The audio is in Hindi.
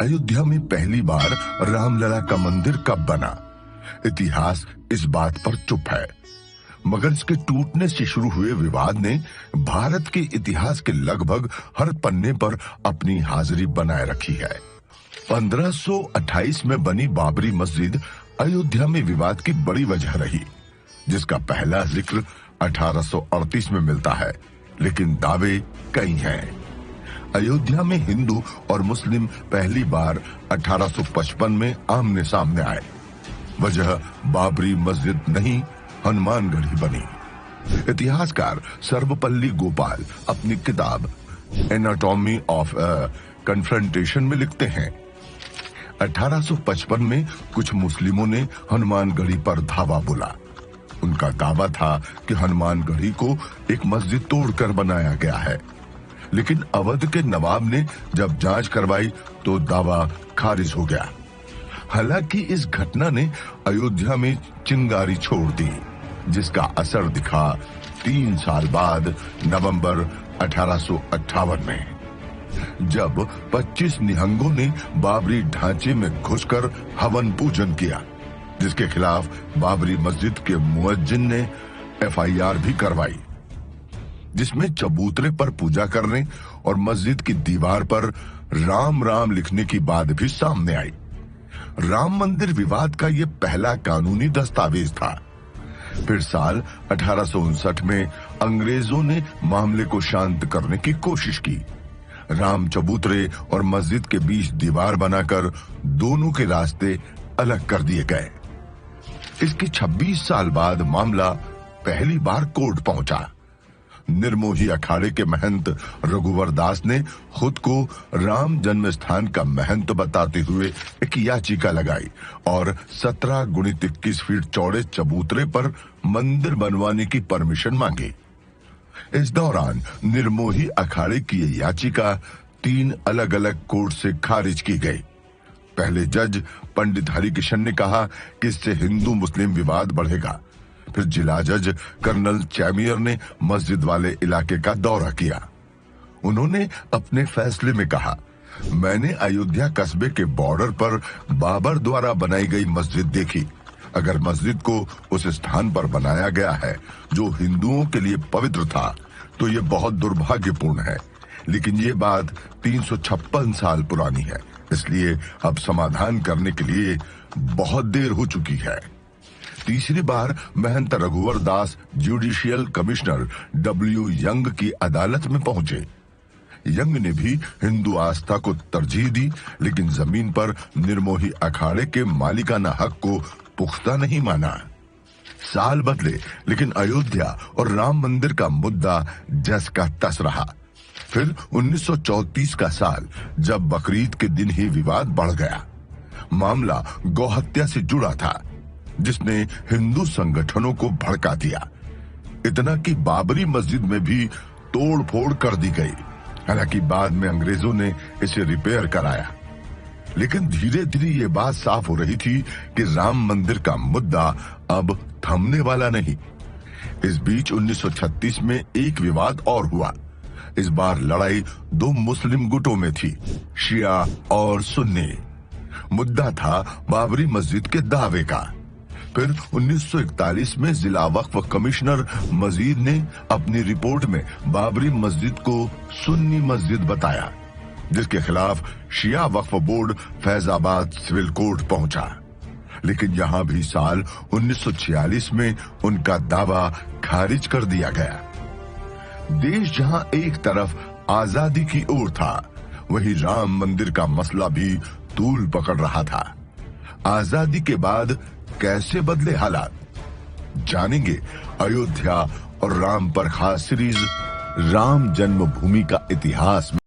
अयोध्या में पहली बार रामलला का मंदिर कब बना? इतिहास इस बात पर चुप है, मगर इसके टूटने से शुरू हुए विवाद ने भारत के इतिहास के लगभग हर पन्ने पर अपनी हाजिरी बनाए रखी है। 1528 में बनी बाबरी मस्जिद अयोध्या में विवाद की बड़ी वजह रही, जिसका पहला जिक्र 1838 में मिलता है, लेकिन दावे कई हैं। अयोध्या में हिंदू और मुस्लिम पहली बार 1855 में आमने सामने आए। वजह बाबरी मस्जिद नहीं, हनुमानगढ़ी बनी। इतिहासकार सर्वपल्ली गोपाल अपनी किताब एनाटॉमी ऑफ कन्फ्रंटेशन में लिखते हैं, 1855 में कुछ मुस्लिमों ने हनुमानगढ़ी पर धावा बोला। उनका दावा था कि हनुमानगढ़ी को एक मस्जिद तोड़कर बनाया गया है, लेकिन अवध के नवाब ने जब जांच करवाई तो दावा खारिज हो गया। हालांकि इस घटना ने अयोध्या में चिंगारी छोड़ दी, जिसका असर दिखा 3 साल बाद नवंबर 1858 में, जब 25 निहंगों ने बाबरी ढांचे में घुसकर हवन पूजन किया, जिसके खिलाफ बाबरी मस्जिद के मुअज्जिन ने FIR भी करवाई, जिसमें चबूतरे पर पूजा करने और मस्जिद की दीवार पर राम राम लिखने की बात भी सामने आई। राम मंदिर विवाद का यह पहला कानूनी दस्तावेज था। फिर साल 1859 में अंग्रेजों ने मामले को शांत करने की कोशिश की। राम चबूतरे और मस्जिद के बीच दीवार बनाकर दोनों के रास्ते अलग कर दिए गए। इसके 26 साल बाद मामला पहली बार कोर्ट पहुंचा। निर्मोही अखाड़े के महंत रघुवर दास ने खुद को राम जन्म स्थान का महंत बताते हुए एक याचिका लगाई और 17 गुणित 21 फीट चौड़े चबूतरे पर मंदिर बनवाने की परमिशन मांगी। इस दौरान निर्मोही अखाड़े की यह याचिका 3 अलग अलग कोर्ट से खारिज की गई। पहले जज पंडित हरिकिशन ने कहा कि इससे हिंदू मुस्लिम विवाद बढ़ेगा। फिर जिला जज कर्नल चैमियर ने मस्जिद वाले इलाके का दौरा किया। उन्होंने अपने फैसले में कहा, मैंने अयोध्या कस्बे के बॉर्डर पर बाबर द्वारा बनाई गई मस्जिद देखी। अगर मस्जिद को उस स्थान पर बनाया गया है जो हिंदुओं के लिए पवित्र था, तो ये बहुत दुर्भाग्यपूर्ण है, लेकिन ये बात 356 साल पुरानी है, इसलिए अब समाधान करने के लिए बहुत देर हो चुकी है। तीसरी बार महंत रघुवर दास जुडिशियल कमिश्नर W यंग की अदालत में पहुंचे। यंग ने भी हिंदू आस्था को तरजीह दी, लेकिन जमीन पर निर्मोही अखाड़े के मालिकाना हक को पुख्ता नहीं माना। साल बदले, लेकिन अयोध्या और राम मंदिर का मुद्दा जस का तस रहा। फिर 1934 का साल, जब बकरीद के दिन ही विवाद बढ़ गया। मामला गौहत्या से जुड़ा था, जिसने हिंदू संगठनों को भड़का दिया। इतना कि बाबरी मस्जिद में भी तोड़ फोड़ कर दी गई। हालांकि बाद में अंग्रेजों ने इसे रिपेयर कराया, लेकिन धीरे धीरे ये बात साफ हो रही थी कि राम मंदिर का मुद्दा अब थमने वाला नहीं। इस बीच 1936 में एक विवाद और हुआ। इस बार लड़ाई 2 मुस्लिम गुटों में थी, शिया और सुन्नी। मुद्दा था बाबरी मस्जिद के दावे का। फिर 1941 में जिला वक्फ कमिश्नर मजीद ने अपनी रिपोर्ट में बाबरी मस्जिद को सुन्नी मस्जिद बताया, जिसके खिलाफ Shia Waqf board Faizabad civil court पहुंचा। लेकिन यहां भी साल 1946 में उनका दावा खारिज कर दिया गया। देश जहां एक तरफ आजादी की ओर था, वहीं राम मंदिर का मसला भी तूल पकड़ रहा था। आजादी के बाद कैसे बदले हालात, जानेंगे अयोध्या और राम पर खास सीरीज राम जन्मभूमि का इतिहास में।